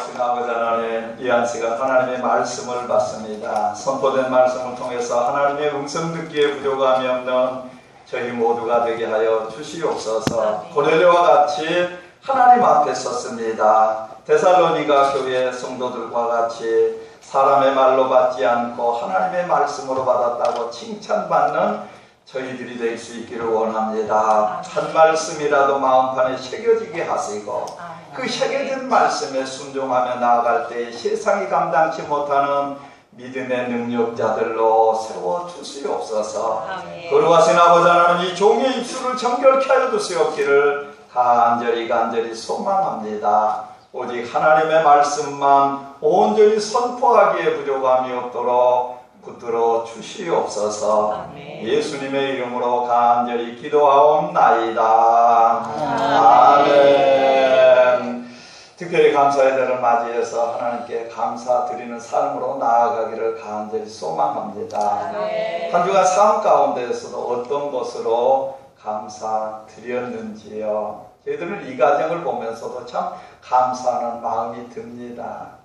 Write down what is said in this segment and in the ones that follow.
거룩하신 아버지 하나님, 귀한 시간 하나님의 말씀을 받습니다. 선포된 말씀을 통해서 하나님의 음성 듣기에 부족함이 없는 저희 모두가 되게 하여 주시옵소서. 고넬료와 같이 하나님 앞에 섰습니다. 데살로니가 교회 성도들과 같이 사람의 말로 받지 않고 하나님의 말씀으로 받았다고 칭찬받는 저희들이 될 수 있기를 원합니다. 한 말씀이라도 마음판에 새겨지게 하시고 그 새겨진 말씀에 순종하며 나아갈 때 세상이 감당치 못하는 믿음의 능력자들로 세워주시옵소서. 거룩하신 아버지 하나님, 이 종의 입술을 정결케 하여 주시옵기를 간절히 소망합니다. 오직 하나님의 말씀만 온전히 선포하기에 부족함이 없도록 붙들어 주시옵소서. 예수님의 이름으로 간절히 기도하옵나이다. 아멘. 특별히 감사의 날을 맞이해서 하나님께 감사드리는 삶으로 나아가기를 간절히 소망합니다. 한 주간 삶 가운데에서도 어떤 것으로 감사드렸는지요. 저희들은 이 과정을 보면서도 참 감사하는 마음이 듭니다.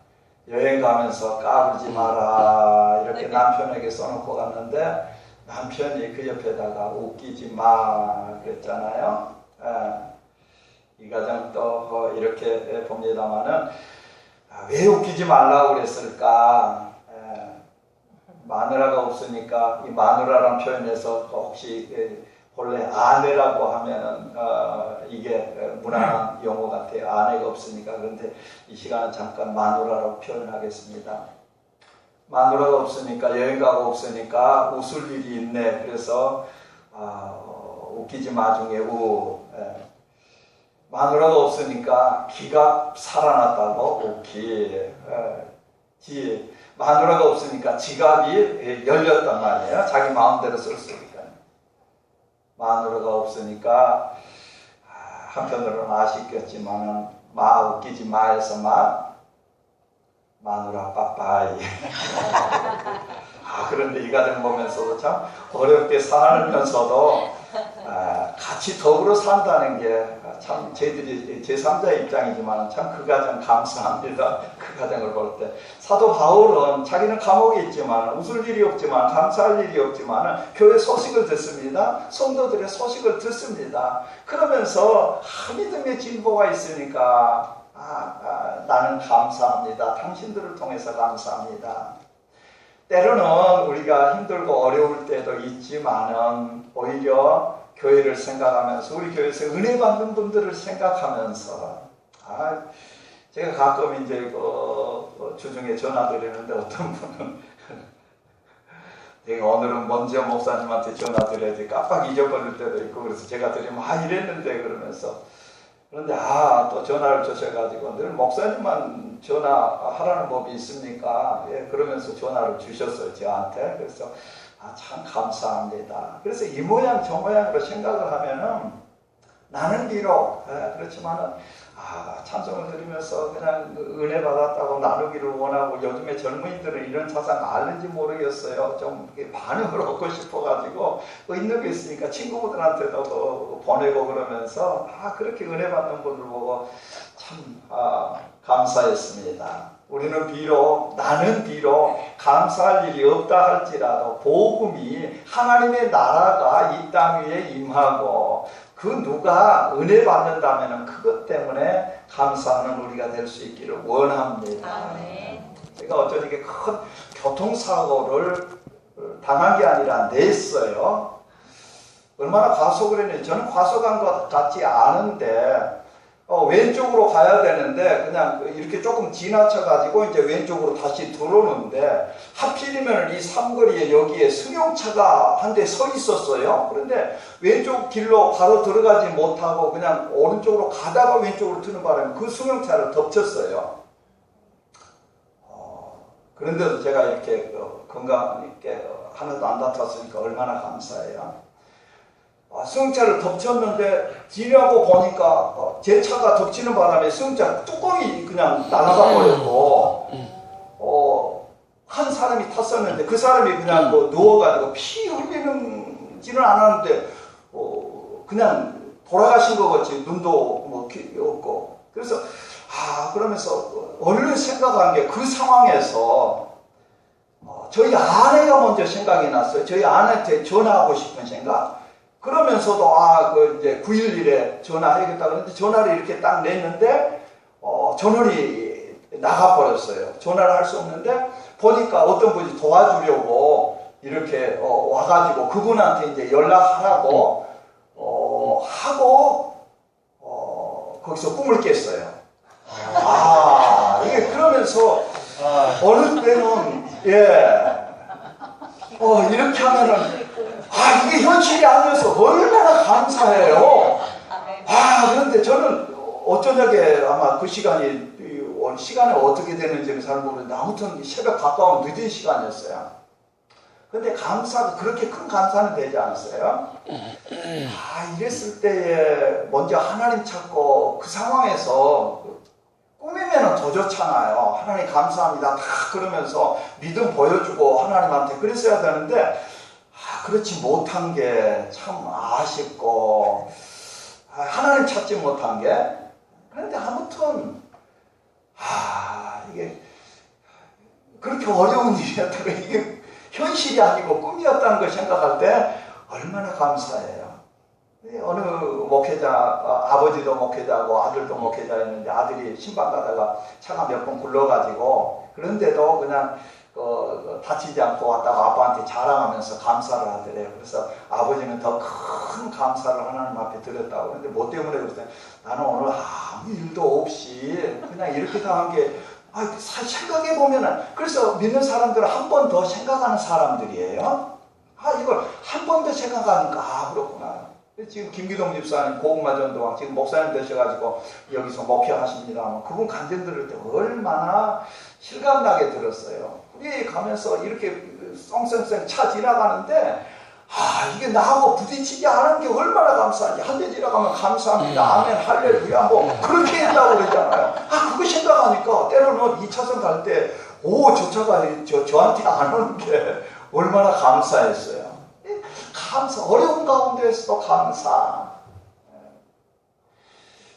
여행 가면서 까불지 마라 이렇게 남편에게 써놓고 갔는데 남편이 그 옆에다가 웃기지 마 그랬잖아요. 이 과정 또 이렇게 봅니다마는 왜 웃기지 말라고 그랬을까? 마누라가 없으니까 이 마누라라는 표현에서 혹시 본래 아내라고 하면은 이게 무난한 용어 같아요. 아내가 없으니까. 그런데 이 시간은 잠깐 마누라로 표현하겠습니다. 마누라가 없으니까, 여행가가 없으니까 웃을 일이 있네. 그래서 웃기지 마 중에 마누라가 없으니까 기가 살아났다고 웃기. 마누라가 없으니까 지갑이 열렸단 말이에요. 자기 마음대로 쓸 수 있게. 마누라가 없으니까 한편으로는 아쉽겠지만은 웃기지 마해서 마누라 빠빠이. 그런데 이 과정 보면서도 참 어렵게 살면서도 같이 더불어 산다는 게 참 저희들이 제3자의 입장이지만 참 그 과정 감사합니다. 그 과정을 볼 때 사도 바울은 자기는 감옥에 있지만 웃을 일이 없지만 감사할 일이 없지만 교회 소식을 듣습니다. 성도들의 소식을 듣습니다. 그러면서 믿음의 진보가 있으니까 나는 감사합니다. 당신들을 통해서 감사합니다. 때로는 우리가 힘들고 어려울 때도 있지만은 오히려 교회를 생각하면서 우리 교회에서 은혜 받는 분들을 생각하면서 제가 가끔 이제 주중에 전화 드리는데 어떤 분은 내가 오늘은 먼저 목사님한테 전화 드려야지 깜빡 잊어버릴 때도 있고 그래서 제가 드리면 이랬는데 그러면서 그런데 또 전화를 주셔가지고 늘 목사님만 전화하라는 법이 있습니까? 그러면서 전화를 주셨어요 저한테. 그래서 참 감사합니다. 그래서 이 모양 저 모양으로 생각을 하면은 나는 비록 그렇지만은 찬송을 드리면서 그냥 은혜 받았다고 나누기를 원하고 요즘에 젊은이들은 이런 사상 알는지 모르겠어요. 좀 반응을 얻고 싶어가지고 있는 게 있으니까 친구분들한테도 보내고 그러면서 그렇게 은혜 받는 분들 보고 참 감사했습니다. 나는 비록 감사할 일이 없다 할지라도 복음이 하나님의 나라가 이 땅 위에 임하고 그 누가 은혜 받는다면 그것 때문에 감사하는 우리가 될 수 있기를 원합니다. 제가 어쩌게 큰 교통사고를 당한 게 아니라 냈어요. 얼마나 과속을 했는지 저는 과속한 것 같지 않은데 왼쪽으로 가야 되는데 그냥 이렇게 조금 지나쳐가지고 이제 왼쪽으로 다시 들어오는데 하필이면 이 삼거리에 여기에 승용차가 한 대 서 있었어요. 그런데 왼쪽 길로 바로 들어가지 못하고 그냥 오른쪽으로 가다가 왼쪽으로 트는 바람에 그 승용차를 덮쳤어요. 그런데도 제가 이렇게 건강 있게 하나도 안 다쳤으니까 얼마나 감사해요. 승용차를 덮쳤는데 뒤라고 보니까 제 차가 덮치는 바람에 승용차 뚜껑이 그냥 날아가 버렸고 한 사람이 탔었는데 그 사람이 그냥 누워가지고 피 흘리지는 않았는데 그냥 돌아가신 것 같이 눈도 없고 그래서 그러면서 얼른 생각한 게 그 상황에서 저희 아내가 먼저 생각이 났어요. 저희 아내한테 전화하고 싶은 생각. 그러면서도 이제 911에 전화해야겠다 그랬는데 전화를 이렇게 딱 냈는데 전원이 나가버렸어요. 전화를 할 수 없는데 보니까 어떤 분이 도와주려고 이렇게 와가지고 그분한테 이제 연락하라고 하고 거기서 꿈을 깼어요. 이게 그러면서 어느 때는 이렇게 하면은 이게 현실이 아니어서 얼마나 감사해요. 그런데 저는 어쩌냐게 아마 그 시간이 어떻게 되는지는 잘 모르는데 아무튼 새벽 가까운 늦은 시간이었어요. 근데 감사가 그렇게 큰 감사는 되지 않았어요. 이랬을 때에 먼저 하나님 찾고 그 상황에서 꿈이면 더 좋잖아요. 하나님 감사합니다. 다 그러면서 믿음 보여주고 하나님한테 그랬어야 되는데 그렇지 못한 게 참 아쉽고 하나님 찾지 못한 게. 그런데 아무튼 이게 그렇게 어려운 일이었다가 이게 현실이 아니고 꿈이었다는 걸 생각할 때 얼마나 감사해요. 어느 목회자, 아버지도 목회자고 아들도 목회자였는데 아들이 신방 가다가 차가 몇 번 굴러가지고 그런데도 그냥 다치지 않고 왔다가 아빠한테 자랑하면서 감사를 하더래요. 그래서 아버지는 더 큰 감사를 하나님 앞에 드렸다고. 그런데 뭐 때문에 그랬어요? 나는 오늘 아무 일도 없이 그냥 이렇게 당한 게 생각해보면은 그래서 믿는 사람들은 한 번 더 생각하는 사람들이에요. 이걸 한 번 더 생각하니까 그렇구나. 지금 김기동 집사님 고구마 전도왕 지금 목사님 되셔가지고 여기서 목회하십니다. 그분 간증 들을 때 얼마나 실감나게 들었어요. 우리 가면서 이렇게 썽쌩쌩 차 지나가는데 이게 나하고 부딪히지 않은 게 얼마나 감사한지. 한 대 지나가면 감사합니다. 아멘 할렐루야 뭐 그렇게 했다고 그러잖아요. 그거 생각하니까 때로는 2차선 갈 때 저 차가 저한테 안 오는 게 얼마나 감사했어요. 감사, 어려운 가운데에서도 감사.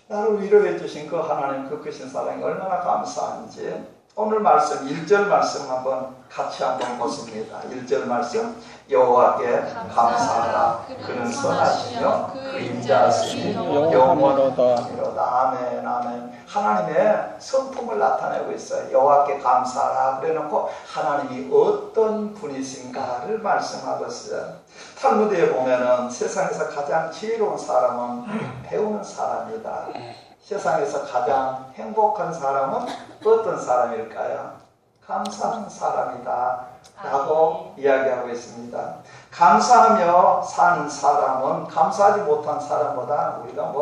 나를 위로해 주신 그 하나님 그 크신 사랑이 얼마나 감사한지 오늘 말씀 1절 말씀 한번 같이 한번 보십니다. 1절 말씀 여호와께 감사하라. 그는 선하시며 그 인자하시니 영원하다. 아멘 아멘. 하나님의 성품을 나타내고 있어요. 여호와께 감사하라 그래놓고 하나님이 어떤 분이신가를 말씀하고 있어요. 탈무드에 보면은 세상에서 가장 지혜로운 사람은 배우는 사람이다. 세상에서 가장 행복한 사람은 어떤 사람일까요? 감사하는 사람이다 라고 이야기하고 있습니다. 감사하며 사는 사람은 감사하지 못한 사람보다 우리가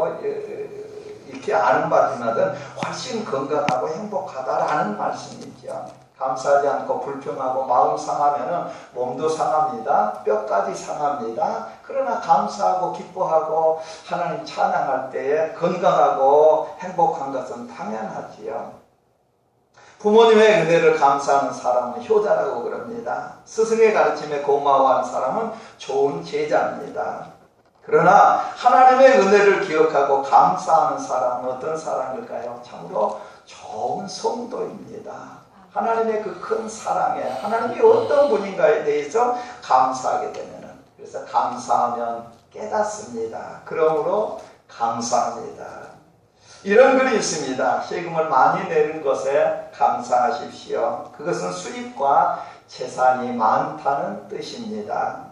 이렇게 아는 바지만은 훨씬 건강하고 행복하다라는 말씀이죠. 감사하지 않고 불평하고 마음 상하면은 몸도 상합니다. 뼈까지 상합니다. 그러나 감사하고 기뻐하고 하나님 찬양할 때에 건강하고 행복한 것은 당연하지요. 부모님의 은혜를 감사하는 사람은 효자라고 그럽니다. 스승의 가르침에 고마워하는 사람은 좋은 제자입니다. 그러나 하나님의 은혜를 기억하고 감사하는 사람은 어떤 사람일까요? 참으로 좋은 성도입니다. 하나님의 그 큰 사랑에 하나님이 어떤 분인가에 대해서 감사하게 되면은 그래서 감사하면 깨닫습니다. 그러므로 감사합니다. 이런 글이 있습니다. 세금을 많이 내는 것에 감사하십시오. 그것은 수입과 재산이 많다는 뜻입니다.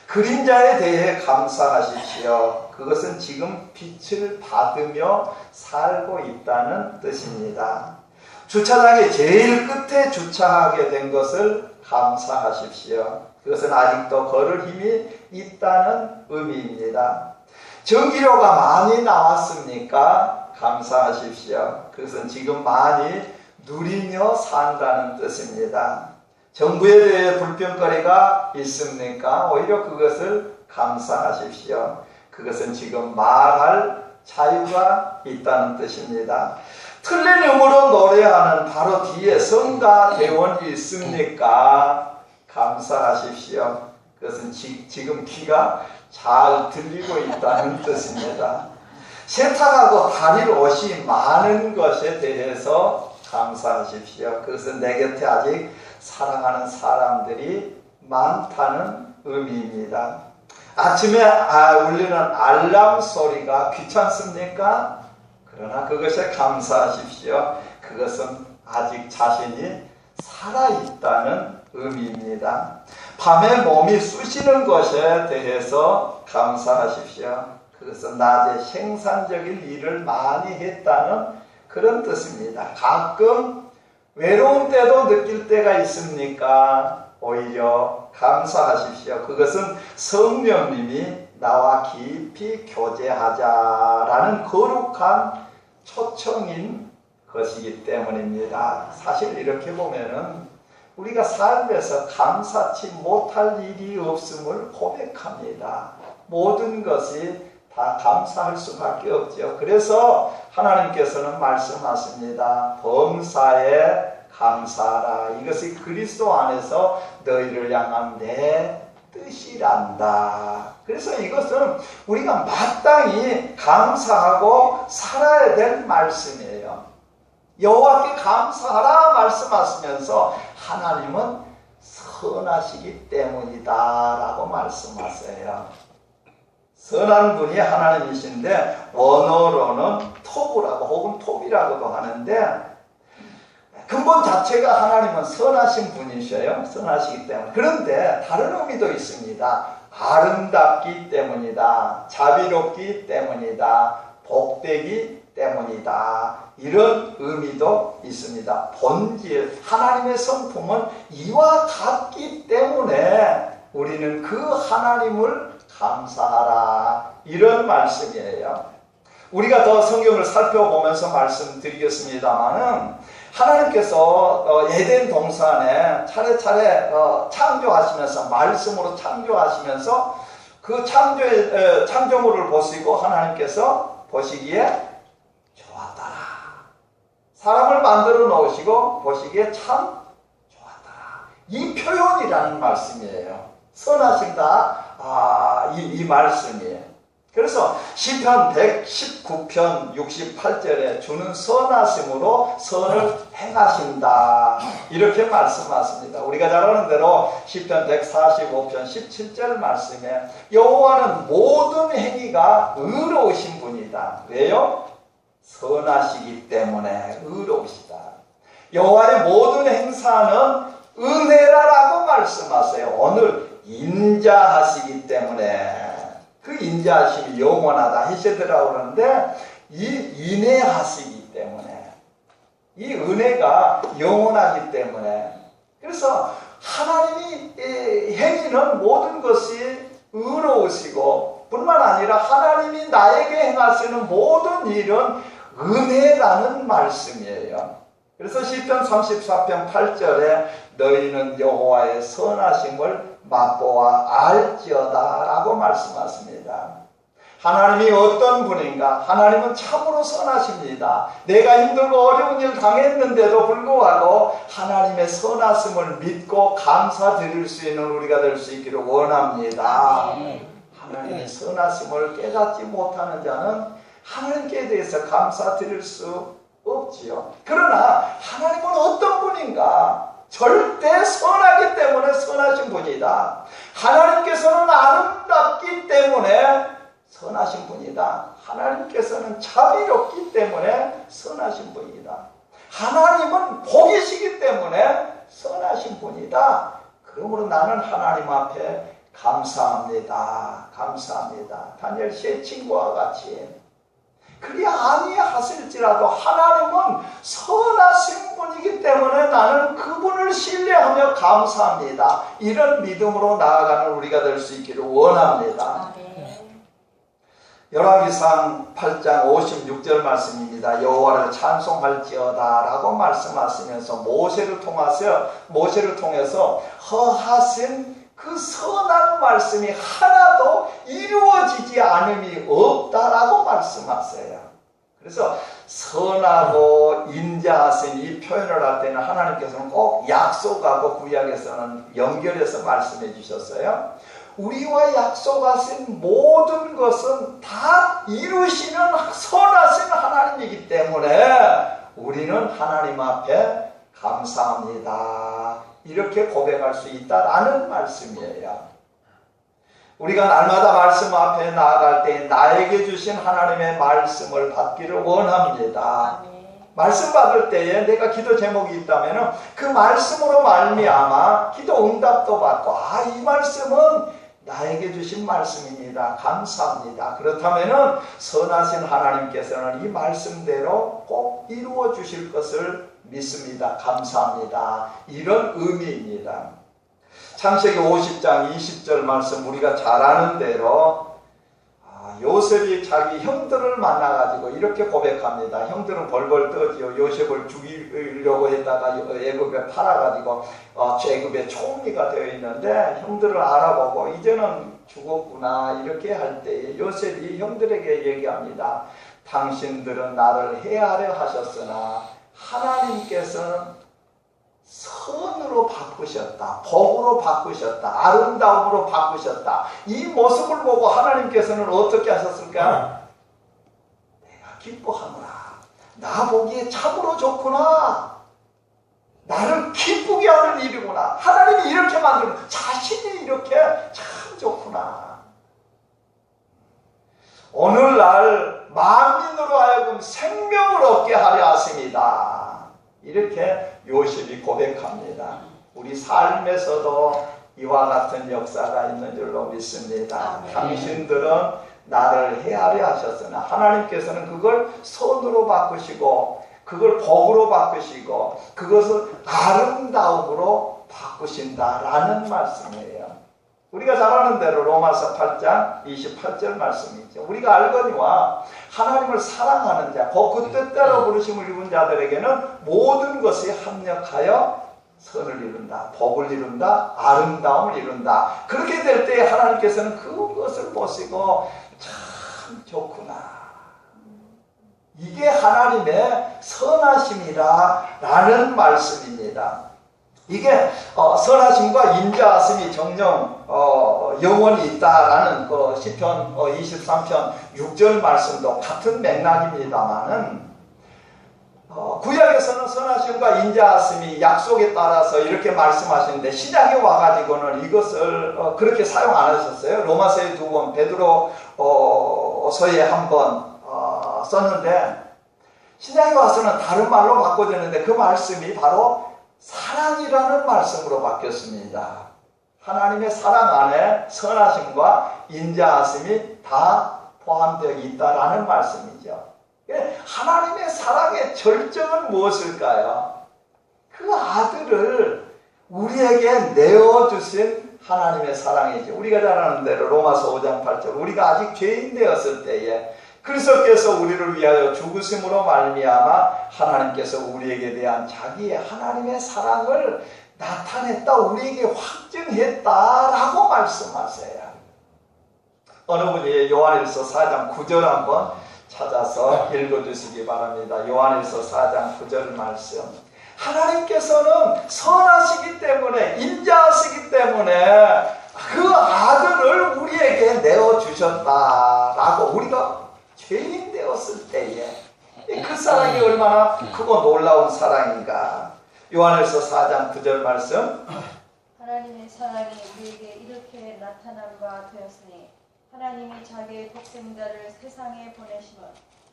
그림자에 대해 감사하십시오. 그것은 지금 빛을 받으며 살고 있다는 뜻입니다. 주차장의 제일 끝에 주차하게 된 것을 감사하십시오. 그것은 아직도 걸을 힘이 있다는 의미입니다. 전기료가 많이 나왔습니까? 감사하십시오. 그것은 지금 많이 누리며 산다는 뜻입니다. 정부에 대해 불평거리가 있습니까? 오히려 그것을 감사하십시오. 그것은 지금 말할 자유가 있다는 뜻입니다. 틀린 음으로 노래하는 바로 뒤에 성가 대원이 있습니까? 감사하십시오. 그것은 지금 귀가 잘 들리고 있다는 뜻입니다. 세탁하고 다릴 옷이 많은 것에 대해서 감사하십시오. 그것은 내 곁에 아직 사랑하는 사람들이 많다는 의미입니다. 아침에 울리는 알람 소리가 귀찮습니까? 그러나 그것에 감사하십시오. 그것은 아직 자신이 살아있다는 의미입니다. 밤에 몸이 쑤시는 것에 대해서 감사하십시오. 그것은 낮에 생산적인 일을 많이 했다는 그런 뜻입니다. 가끔 외로운 때도 느낄 때가 있습니까? 오히려 감사하십시오. 그것은 성령님이 나와 깊이 교제하자라는 거룩한 초청인 것이기 때문입니다. 사실 이렇게 보면은 우리가 삶에서 감사치 못할 일이 없음을 고백합니다. 모든 것이 다 감사할 수밖에 없죠. 그래서 하나님께서는 말씀하십니다. 범사에 감사하라. 이것이 그리스도 안에서 너희를 향한 내 뜻이란다. 그래서 이것은 우리가 마땅히 감사하고 살아야 될 말씀이에요. 여호와께 감사하라 말씀하시면서 하나님은 선하시기 때문이다 라고 말씀하세요. 선한 분이 하나님이신데 원어로는 토브라고 혹은 톱이라고도 하는데 근본 자체가 하나님은 선하신 분이셔요. 선하시기 때문에. 그런데 다른 의미도 있습니다. 아름답기 때문이다. 자비롭기 때문이다. 복되기 때문이다. 이런 의미도 있습니다. 본질, 하나님의 성품은 이와 같기 때문에 우리는 그 하나님을 감사하라. 이런 말씀이에요. 우리가 더 성경을 살펴보면서 말씀드리겠습니다마는 하나님께서 에덴 동산에 차례차례 창조하시면서 말씀으로 창조하시면서 그 창조물을 보시고 하나님께서 보시기에 좋았더라. 사람을 만들어 놓으시고 보시기에 참 좋았더라. 이 표현이라는 말씀이에요. 선하신다. 이 말씀이에요. 그래서 시편 119편 68절에 주는 선하심으로 선을 행하신다. 이렇게 말씀하십니다. 우리가 잘 아는 대로 시편 145편 17절 말씀에 여호와는 모든 행위가 의로우신 분이다. 왜요? 선하시기 때문에 의로우시다. 여호와의 모든 행사는 은혜라라고 말씀하세요. 오늘 인자하시기 때문에 그 인자하심이 영원하다 히세드라고 그러는데 이 인내하시기 때문에 이 은혜가 영원하기 때문에 그래서 하나님이 행위는 모든 것이 의로우시고 뿐만 아니라 하나님이 나에게 행하시는 모든 일은 은혜라는 말씀이에요. 그래서 시편 34편 8절에 너희는 여호와의 선하심을 맛보아 알지어다 라고 말씀하십니다. 하나님이 어떤 분인가? 하나님은 참으로 선하십니다. 내가 힘들고 어려운 일 당했는데도 불구하고 하나님의 선하심을 믿고 감사드릴 수 있는 우리가 될 수 있기를 원합니다. 하나님의 선하심을 깨닫지 못하는 자는 하나님께 대해서 감사드릴 수 없지요. 그러나 하나님은 어떤 분인가? 절대 선하기 때문에 선하신 분이다. 하나님께서는 아름답기 때문에 선하신 분이다. 하나님께서는 자비롭기 때문에 선하신 분이다. 하나님은 복이시기 때문에 선하신 분이다. 그러므로 나는 하나님 앞에 감사합니다. 감사합니다. 다니엘 씨의 친구와 같이 그리 아니하실지라도 하나님은 선하신 분이기 때문에 나는 그분을 신뢰하며 감사합니다. 이런 믿음으로 나아가는 우리가 될 수 있기를 원합니다. 열왕기상 8장 56절 말씀입니다. 여호와를 찬송할지어다 라고 말씀하시면서 모세를 통해서 허하신 그 선한 말씀이 하나도 이루어지지 않음이 없다라고 말씀하세요. 그래서 선하고 인자하신 이 표현을 할 때는 하나님께서는 꼭 약속하고 구약에서는 연결해서 말씀해 주셨어요. 우리와 약속하신 모든 것은 다 이루시는 선하신 하나님이기 때문에 우리는 하나님 앞에 감사합니다. 이렇게 고백할 수 있다라는 말씀이에요. 우리가 날마다 말씀 앞에 나아갈 때 나에게 주신 하나님의 말씀을 받기를 원합니다. 말씀 받을 때에 내가 기도 제목이 있다면 그 말씀으로 말미암아 기도 응답도 받고 이 말씀은 나에게 주신 말씀입니다. 감사합니다. 그렇다면 선하신 하나님께서는 이 말씀대로 꼭 이루어 주실 것을 믿습니다. 감사합니다. 이런 의미입니다. 창세기 50장 20절 말씀 우리가 잘 아는 대로 요셉이 자기 형들을 만나가지고 이렇게 고백합니다. 형들은 벌벌 떠지요. 요셉을 죽이려고 했다가 애굽에 팔아가지고 애굽의 총리가 되어 있는데 형들을 알아보고 이제는 죽었구나 이렇게 할 때 요셉이 형들에게 얘기합니다. 당신들은 나를 해하려 하셨으나 하나님께서는 선으로 바꾸셨다. 복으로 바꾸셨다. 아름다움으로 바꾸셨다. 이 모습을 보고 하나님께서는 어떻게 하셨을까? 내가 기뻐하노라. 나 보기에 참으로 좋구나. 나를 기쁘게 하는 일이구나. 하나님이 이렇게 만들고 자신이 이렇게 참 좋구나. 오늘날 만민으로 하여금 생명을 얻게 하려 하십니다. 이렇게 요셉이 고백합니다. 우리 삶에서도 이와 같은 역사가 있는 줄로 믿습니다. 당신들은 나를 해하려 하셨으나 하나님께서는 그걸 선으로 바꾸시고 그걸 복으로 바꾸시고 그것을 아름다움으로 바꾸신다라는 말씀이에요. 우리가 잘 아는 대로 로마서 8장 28절 말씀이죠. 우리가 알거니와 하나님을 사랑하는 자, 그 뜻대로 부르심을 입은 자들에게는 모든 것이 합력하여 선을 이룬다, 복을 이룬다, 아름다움을 이룬다. 그렇게 될 때 하나님께서는 그것을 보시고 참 좋구나. 이게 하나님의 선하심이라는 말씀입니다. 이게 선하심과 인자하심이 정령 영원히 있다라는 시편 23편 6절 말씀도 같은 맥락입니다만은 구약에서는 선하심과 인자하심이 약속에 따라서 이렇게 말씀하시는데 신약에 와가지고는 이것을 그렇게 사용 안 하셨어요. 로마서에 2번, 베드로서에 1번 썼는데 신약에 와서는 다른 말로 바꿔졌는데 그 말씀이 바로 사랑이라는 말씀으로 바뀌었습니다. 하나님의 사랑 안에 선하심과 인자하심이 다 포함되어 있다라는 말씀이죠. 하나님의 사랑의 절정은 무엇일까요? 그 아들을 우리에게 내어주신 하나님의 사랑이죠. 우리가 잘 아는 대로 로마서 5장 8절 우리가 아직 죄인 되었을 때에 그리스도께서 우리를 위하여 죽으심으로 말미암아 하나님께서 우리에게 대한 자기의 하나님의 사랑을 나타냈다, 우리에게 확증했다라고 말씀하세요. 어느 분이 요한일서 4장 9절 한번 찾아서 읽어주시기 바랍니다. 요한일서 4장 9절 말씀. 하나님께서는 선하시기 때문에, 인자하시기 때문에 그 아들을 우리에게 내어주셨다라고, 우리가 죄인 되었을 때에 그 사랑이 얼마나 크고 놀라운 사랑인가. 요한일서 4장 9절 말씀. 하나님의 사랑이 우리에게 이렇게 나타난 바 되었으니 하나님이 자기의 독생자를 세상에 보내심은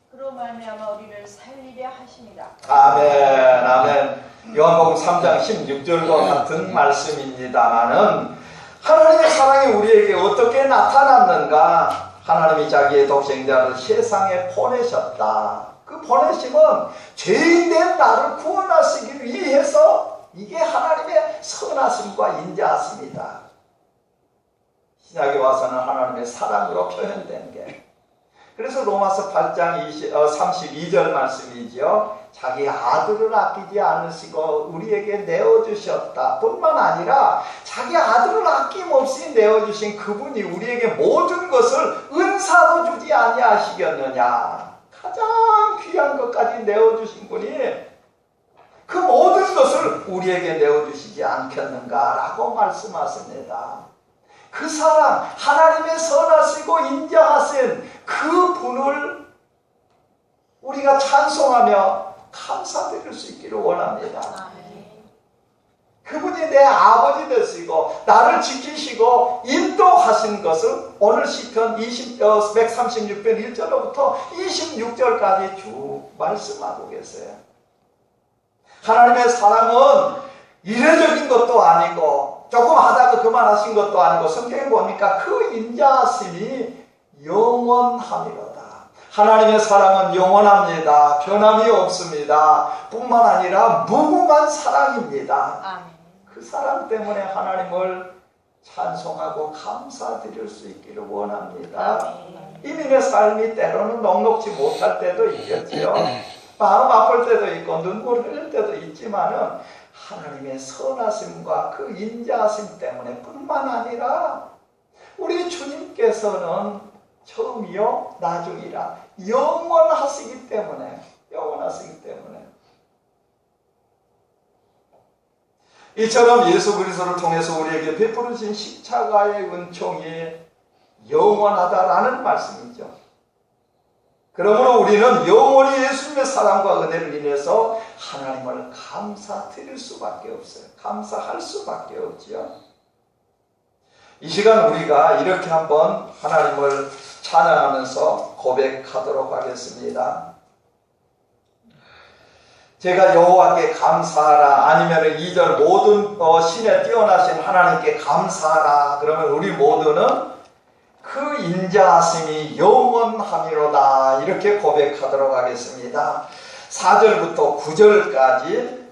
그로 말미암아 우리를 살리려 하심이다. 아멘, 아멘. 요한복음 3장 16절과 같은 말씀입니다마는 하나님의 사랑이 우리에게 어떻게 나타났는가? 하나님이 자기의 독생자를 세상에 보내셨다. 그 보내심은 죄인된 나를 구원하시기 위해서, 이게 하나님의 선하심과 인자하심이다. 신약에 와서는 하나님의 사랑으로 표현된 게, 그래서 로마서 8장 32절 말씀이지요. 자기 아들을 아끼지 않으시고 우리에게 내어주셨다 뿐만 아니라 자기 아들을 아낌없이 내어주신 그분이 우리에게 모든 것을 은사로 주지 아니하시겠느냐. 가장 귀한 것까지 내어주신 분이 그 모든 것을 우리에게 내어주시지 않겠는가라고 말씀하십니다. 그 사랑, 하나님의 선하시고 인자하신 그 분을 우리가 찬송하며 감사드릴 수 있기를 원합니다. 그분이 내 아버지 되시고 나를 지키시고 인도하신 것을 오늘 시편 136편 1절로부터 26절까지 쭉 말씀하고 계세요. 하나님의 사랑은 이례적인 것도 아니고 조금 하다가 그만하신 것도 아니고 성경에 보니까 그 인자하심이 영원함이로다. 하나님의 사랑은 영원합니다. 변함이 없습니다. 뿐만 아니라 무궁한 사랑입니다. 아멘. 그 사랑 때문에 하나님을 찬송하고 감사드릴 수 있기를 원합니다. 이민의 삶이 때로는 녹록지 못할 때도 있겠지요. 마음 아플 때도 있고 눈물 흘릴 때도 있지만은 하나님의 선하심과 그 인자하심 때문에 뿐만 아니라 우리 주님께서는 처음이요 나중이라 영원하시기 때문에 이처럼 예수 그리스도를 통해서 우리에게 베풀어진 십자가의 은총이 영원하다라는 말씀이죠. 그러므로 우리는 영원히 예수님의 사랑과 은혜를 인해서 하나님을 감사드릴 수밖에 없어요. 감사할 수밖에 없지요. 이 시간 우리가 이렇게 한번 하나님을 찬양하면서 고백하도록 하겠습니다. 제가 여호와께 감사하라 아니면 2절 모든 신에 뛰어나신 하나님께 감사하라 그러면 우리 모두는 그 인자하심이 영원함이로다 이렇게 고백하도록 하겠습니다. 4절부터 9절까지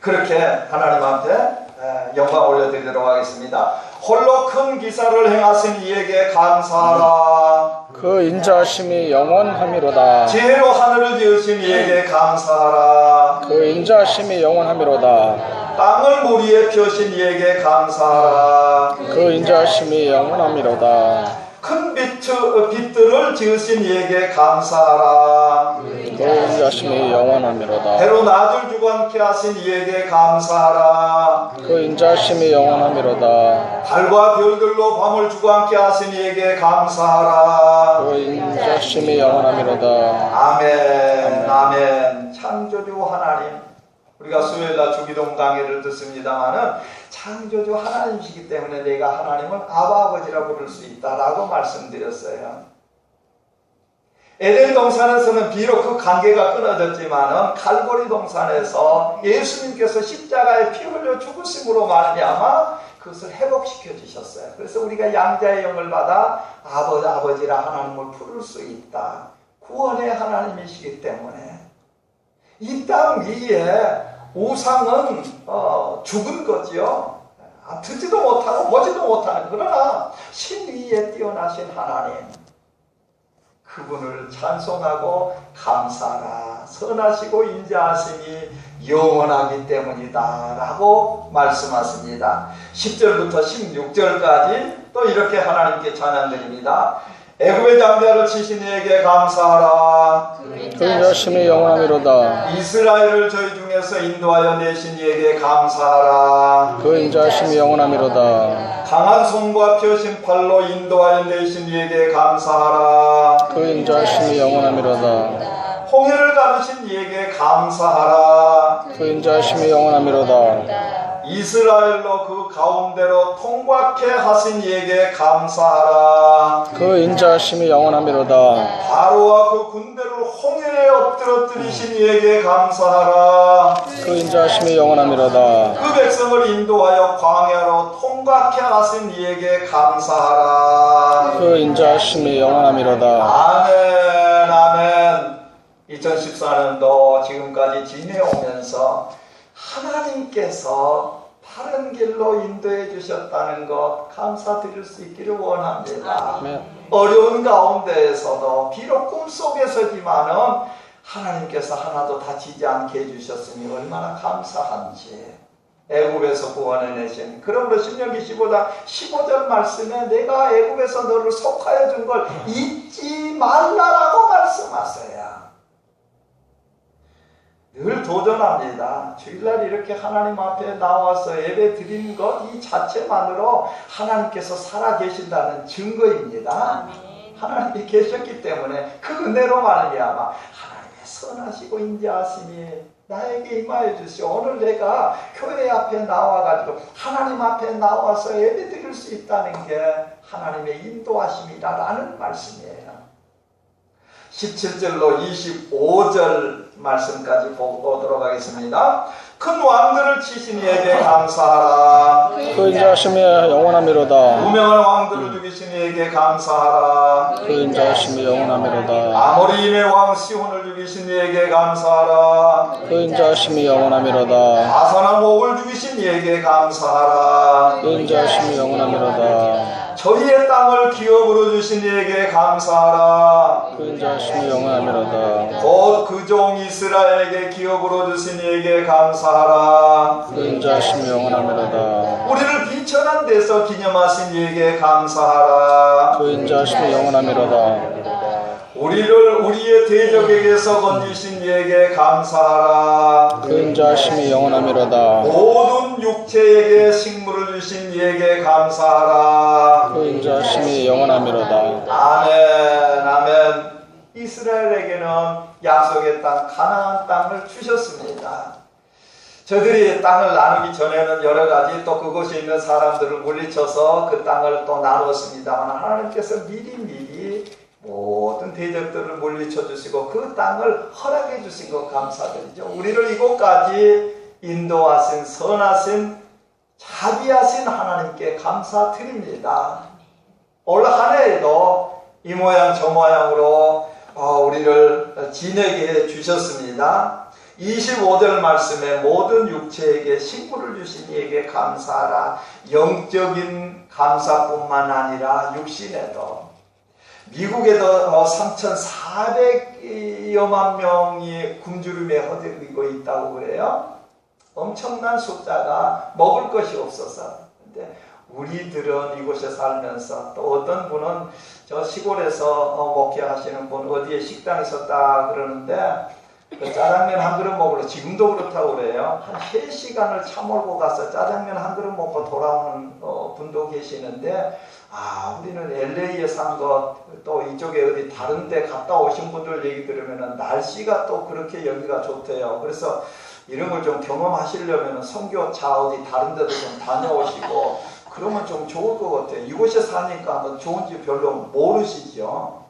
그렇게 하나님 앞에 영광 올려드리도록 하겠습니다. 홀로 큰 기사를 행하신 이에게 감사하라. 그 인자하심이 영원함이로다. 지혜로 하늘을 지으신 이에게 감사하라. 그 인자하심이 영원함이로다. 땅을 물 위에 펴신 이에게 감사하라. 그 인자하심이 영원함이로다. 큰 빛들을 지으신 이에게 감사하라. 그 인자하심이 영원함이로다. 해로 낮을 주관케 하신 이에게 감사하라. 그 인자하심이 영원함이로다. 달과 별들로 밤을 주관케 하신 이에게 감사하라. 그 인자하심이 영원함이로다. 아멘 아멘. 창조주 하나님, 우리가 수요일날 주기도 강의를 듣습니다마는 창조주 하나님이시기 때문에 내가 하나님을 아버지라 부를 수 있다라고 말씀드렸어요. 에덴 동산에서는 비록 그 관계가 끊어졌지만은 칼보리 동산에서 예수님께서 십자가에 피 흘려 죽으심으로 말미암아 그것을 회복시켜 주셨어요. 그래서 우리가 양자의 영을 받아 아버지라 하나님을 부를 수 있다. 구원의 하나님이시기 때문에 이 땅 위에 우상은 죽은 거지요. 듣지도 못하고 보지도 못하는, 그러나 신 위에 뛰어나신 하나님, 그분을 찬송하고 감사하라. 선하시고 인자하심이 영원하기 때문이다 라고 말씀하십니다. 10절부터 16절까지 또 이렇게 하나님께 찬양드립니다. 애굽의 장자를 치신 이에게 감사하라. 그 인자하심이 영원함이로다. 이스라엘을 저희 중에서 인도하여 내신 이에게 감사하라. 그 인자하심이 영원함이로다. 강한 손과 펴신 팔로 인도하여 내신 이에게 감사하라. 그 인자하심이 영원함이로다. 홍해를 가르신 이에게 감사하라. 그 인자하심이 영원함이로다. 이스라엘로 그 가운데로 통과케 하신 이에게 감사하라. 그 인자하심이 영원함이로다. 바로와 그 군대를 홍해에 엎드러뜨리신 이에게 감사하라. 그 인자하심이 영원함이로다. 그 백성을 인도하여 광야로 통과케 하신 이에게 감사하라. 그 인자하심이 영원함이로다. 아멘 아멘. 2014년도 지금까지 지내오면서 하나님께서 바른 길로 인도해 주셨다는 것 감사드릴 수 있기를 원합니다. 아멘. 어려운 가운데에서도 비록 꿈속에서지만은 하나님께서 하나도 다치지 않게 해주셨으니 얼마나 감사한지. 애굽에서 구원해내신, 그러므로 신명기 15절 말씀에 내가 애굽에서 너를 속하여 준 걸 잊지 말라라고 말씀하세요. 늘 도전합니다. 주일날 이렇게 하나님 앞에 나와서 예배 드리는 것 이 자체만으로 하나님께서 살아계신다는 증거입니다. 하나님이 계셨기 때문에 그 은혜로 말미암아 하나님의 선하시고 인자하심이 나에게 임하여 주시오. 오늘 내가 교회 앞에 나와가지고 하나님 앞에 나와서 예배 드릴 수 있다는 게 하나님의 인도하심이라는 말씀이에요. 17절로 25절 말씀까지 보도록 하겠습니다. 큰 왕들을 치신 이에게 감사하라. 그 인자하심이 영원하미로다. 무명한 왕들을 죽이신 이에게 감사하라. 그 인자하심이 영원하미로다. 아모리인의 왕 시온을 죽이신 이에게 감사하라. 그 인자하심이 영원하미로다. 아선한 목을 죽이신 이에게 감사하라. 그 인자하심이 영원하미로다. 저희의 땅을 기업으로 주신 이에게 감사하라. 그 인자하심이 영원하미로다. 곧 그 종 이스라엘에게 기업으로 주신 이에게 감사하라. 그 인자하심이 영원하미로다. 우리를 비천한 데서 기념하신 이에게 감사하라. 그 인자하심이 영원하미로다. 우리를 우리의 대적에게서 건지신 이에게 감사하라. 그 인자하심이 영원하미로다. 모든 육체에게 식물을 주신 이에게 감사하라. 그 인자하심이 영원하미로다. 아멘, 아멘. 이스라엘에게는 약속의 땅, 가나안 땅을 주셨습니다. 저들이 땅을 나누기 전에는 여러 가지 또 그곳에 있는 사람들을 물리쳐서 그 땅을 또 나눴습니다만 하나님께서 미리 모든 대적들을 물리쳐 주시고 그 땅을 허락해 주신 것 감사드리죠. 우리를 이곳까지 인도하신 선하신 자비하신 하나님께 감사드립니다. 올 한 해에도 이 모양 저 모양으로 우리를 지내게 해 주셨습니다. 25절 말씀에 모든 육체에게 식물을 주신 이에게 감사하라. 영적인 감사뿐만 아니라 육신에도 미국에도 3,400여만 명이 굶주림에 허덕이고 있다고 그래요. 엄청난 숫자가 먹을 것이 없어서. 근데 우리들은 이곳에 살면서 또 어떤 분은 저 시골에서 목회하시는 분 어디에 식당에 있었다 그러는데 그 짜장면 한 그릇 먹으러 지금도 그렇다고 그래요. 한 3시간을 차 몰고 가서 짜장면 한 그릇 먹고 돌아오는 분도 계시는데 우리는 LA에 산 것, 또 이쪽에 어디 다른 데 갔다 오신 분들 얘기 들으면 날씨가 또 그렇게 여기가 좋대요. 그래서 이런 걸 좀 경험하시려면 선교차 어디 다른 데도 좀 다녀오시고 그러면 좀 좋을 것 같아요. 이곳에 사니까 뭐 좋은지 별로 모르시죠.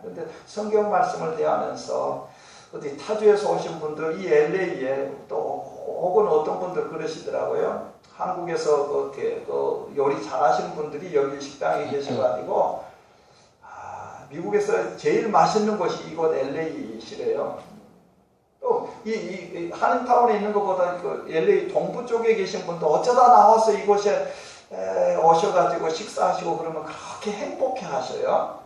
그런데 성경 말씀을 대하면서 어디 타주에서 오신 분들 이 LA에 또 혹은 어떤 분들 그러시더라고요. 한국에서 그렇게 요리 잘하시는 분들이 여기 식당에 계셔가지고 미국에서 제일 맛있는 곳이 이곳 LA시래요. 또 이 한인타운에 있는 것보다 그 LA 동부 쪽에 계신 분도 어쩌다 나와서 이곳에 오셔가지고 식사하시고 그러면 그렇게 행복해 하셔요.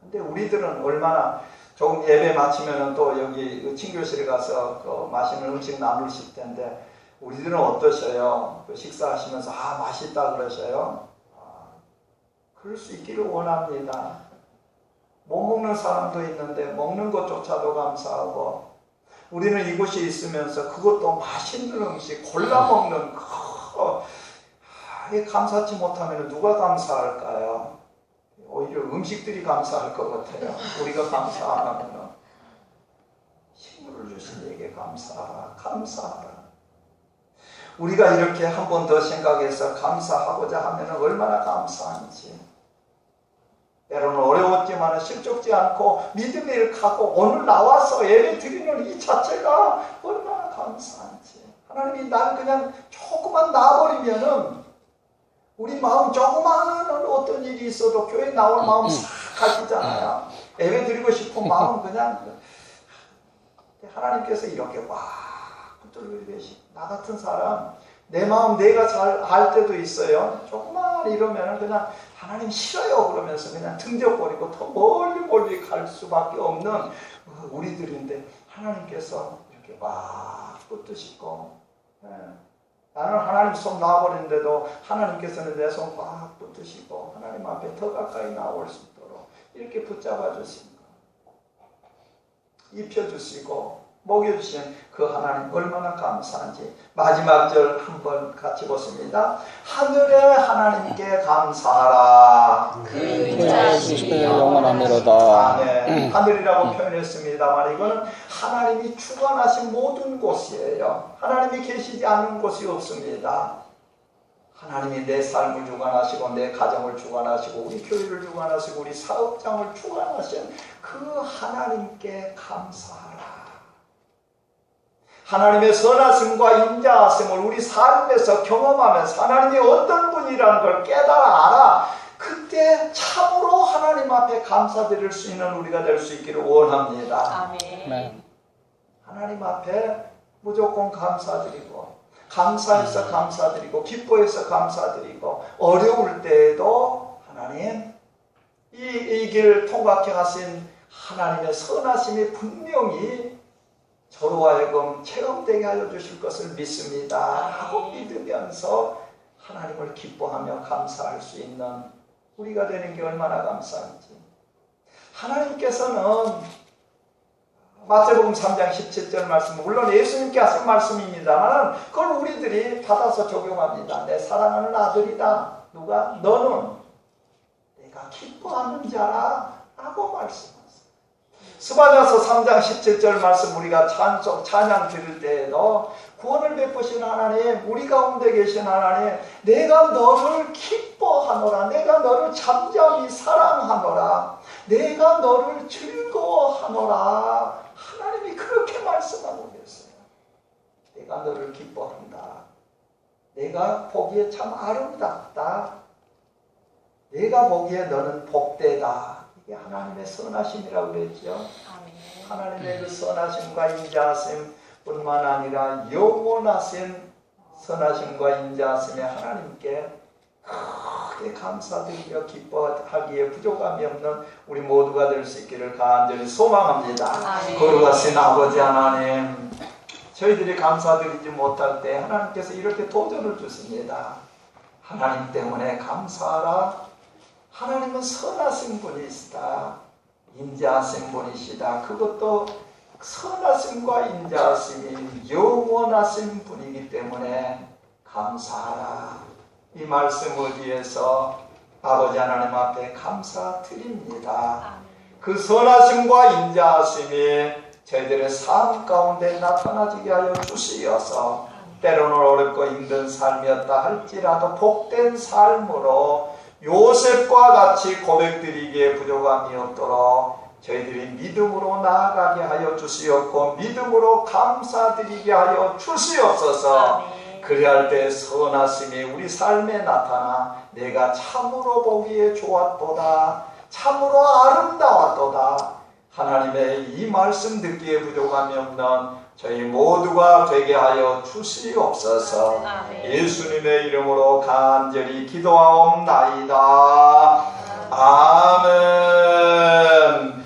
근데 우리들은 얼마나 조금 예배 마치면은 또 여기 친교실에 가서 그 맛있는 음식 나누실 텐데 우리들은 어떠셔요? 그 식사하시면서 맛있다 그러셔요? 그럴 수 있기를 원합니다. 못 먹는 사람도 있는데 먹는 것조차도 감사하고 우리는 이곳에 있으면서 그것도 맛있는 음식 골라 먹는 감사치 못하면 누가 감사할까요? 오히려 음식들이 감사할 것 같아요. 우리가 감사 안 하면 식물을 주신 이에게 감사하라. 우리가 이렇게 한 번 더 생각해서 감사하고자 하면 얼마나 감사한지. 때로는 어려웠지만 실족지 않고 믿음의 일 가고 오늘 나와서 예배 드리는 이 자체가 얼마나 감사한지. 하나님이 날 그냥 조금만 놔버리면은 우리 마음 조그마한 어떤 일이 있어도 교회 나올 마음 싹 가시잖아요. 예배 드리고 싶은 마음 그냥 하나님께서 이렇게 붙들고 계시. 나 같은 사람 내 마음 내가 잘 알 때도 있어요. 조금만 이러면 그냥 하나님 싫어요 그러면서 그냥 등져버리고 더 멀리 갈 수밖에 없는 우리들인데 하나님께서 이렇게 붙드시고 나는 하나님 손 놔버리는데도 하나님께서는 내 손 꽉 붙드시고 하나님 앞에 더 가까이 나올 수 있도록 이렇게 붙잡아 주신 거 입혀주시고 먹여주신 그 하나님 얼마나 감사한지. 마지막 절 한번 같이 보십니다. 하늘의 하나님께 감사하라. 그 인자하심이 영원하미로다. 아멘. 하늘이라고 표현했습니다만 이거는 하나님이 주관하신 모든 곳이에요. 하나님이 계시지 않은 곳이 없습니다. 하나님이 내 삶을 주관하시고 내 가정을 주관하시고 우리 교회를 주관하시고 우리 사업장을 주관하신 그 하나님께 감사하라. 하나님의 선하심과 인자하심을 우리 삶에서 경험하면서 하나님이 어떤 분이라는 걸 깨달아 알아. 그때 참으로 하나님 앞에 감사드릴 수 있는 우리가 될 수 있기를 원합니다. 아멘. 하나님 앞에 무조건 감사드리고 감사해서 감사드리고 기뻐해서 감사드리고 어려울 때에도 하나님 이 길 통과케 하신 하나님의 선하심이 분명히 저로 하여금 체험되게 하여 주실 것을 믿습니다 하고 믿으면서 하나님을 기뻐하며 감사할 수 있는 우리가 되는 게 얼마나 감사한지. 하나님께서는 마태복음 3장 17절 말씀, 물론 예수님께 하신 말씀입니다만 그걸 우리들이 받아서 적용합니다. 내 사랑하는 아들이다. 누가? 너는 내가 기뻐하는 자라 라고 말씀하세요. 스바냐서 3장 17절 말씀 우리가 찬양 드릴 때에도 구원을 베푸신 하나님, 우리 가운데 계신 하나님, 내가 너를 기뻐하노라, 내가 너를 잠잠히 사랑하노라, 내가 너를 즐거워하노라. 하나님이 그렇게 말씀하고 계세요. 내가 너를 기뻐한다. 내가 보기에 참 아름답다. 내가 보기에 너는 복되다. 이게 하나님의 선하심이라고 그랬죠. 하나님의 그 선하심과 인자하심 뿐만 아니라 영원하신 선하심과 인자하심에 하나님께 크게 감사드리며 기뻐하기에 부족함이 없는 우리 모두가 될 수 있기를 간절히 소망합니다. 거룩하신 아버지 하나님, 저희들이 감사드리지 못할 때 하나님께서 이렇게 도전을 주십니다. 하나님 때문에 감사하라. 하나님은 선하신 분이시다. 인자하신 분이시다. 그것도 선하심과 인자하심이 영원하신 분이기 때문에 감사하라. 이 말씀 의지해서 아버지 하나님 앞에 감사드립니다. 그 선하심과 인자하심이 저희들의 삶 가운데 나타나지게 하여 주시어서 때로는 어렵고 힘든 삶이었다 할지라도 복된 삶으로 요셉과 같이 고백드리기에 부족함이 없도록 저희들이 믿음으로 나아가게 하여 주시옵고 믿음으로 감사드리게 하여 주시옵소서. 그리할 때 선하심이 우리 삶에 나타나 내가 참으로 보기에 좋았도다, 참으로 아름다웠도다. 하나님의 이 말씀 듣기에 부족함이 없는 저희 모두가 되게 하여 주시옵소서. 예수님의 이름으로 간절히 기도하옵나이다.